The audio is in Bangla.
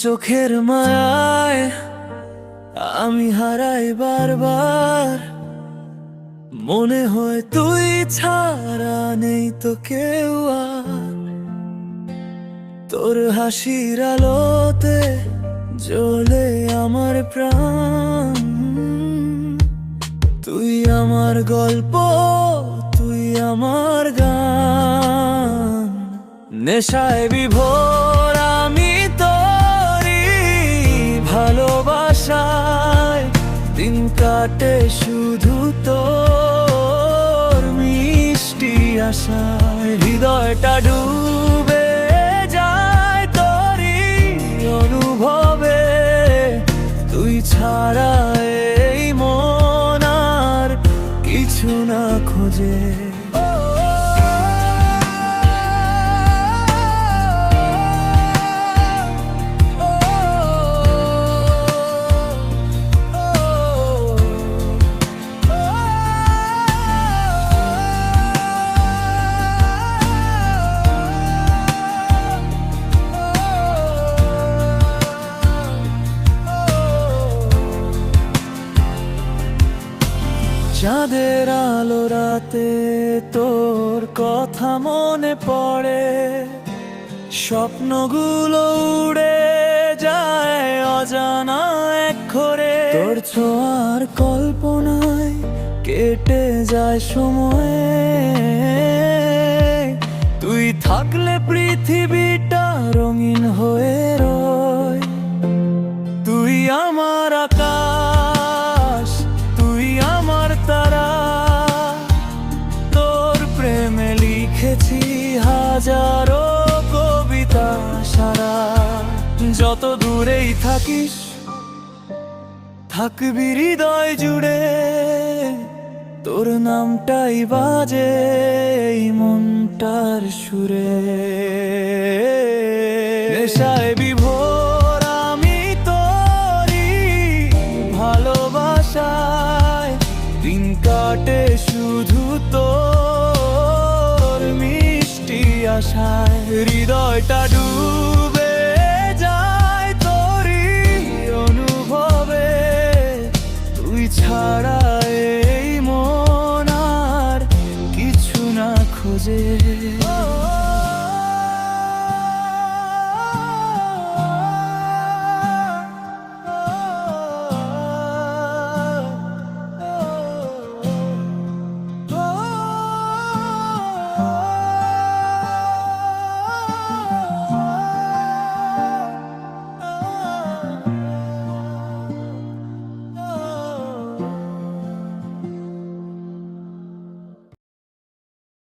চোখের মায়ায় আমি হারাই বারবার, মনে হয় তুই ছাড়া নেই তো কেউ আর। তোর হাসির আলোতে জ্বলে আমার প্রাণ, তুই আমার গল্প, তুই আমার গান। নেশায় বিভোর আমি তোরই ভালোবাসায়, দিন কাটে শুধু তোর মিষ্টি আশায়। হৃদয়টা ডুবে যায় তোরই অনুভবে, তুই ছাড়া এই মন আর কিছু না খোঁজে। চাঁদের আলো রাতে তোর কথা মনে পড়ে, স্বপ্নগুলো উড়ে যায় অজানা এক ঘরে। তোর ছোঁয়ার কল্পনায় কেটে যায় সময়, তুই থাকলে পৃথিবীটা রঙিন হয়ে রয়। তুই আমার আকাশ, তুই আমার তারা, তোর প্রেমে লিখেছি হাজারো কবিতা সারা। যত দূরেই থাকিস থাকবি হৃদয় জুড়ে, তোর নামটাই বাজে এই মনটার সুরে। নেশায় বিভোর আমি তোরই ভালোবাসায়, দিন কাটে শুধু তোর মিষ্টি আশায়। হৃদয়টা ডুবে যায় তোরই অনুভবে, তুই ছাড়া এই মন আর কিছু না খোঁজে।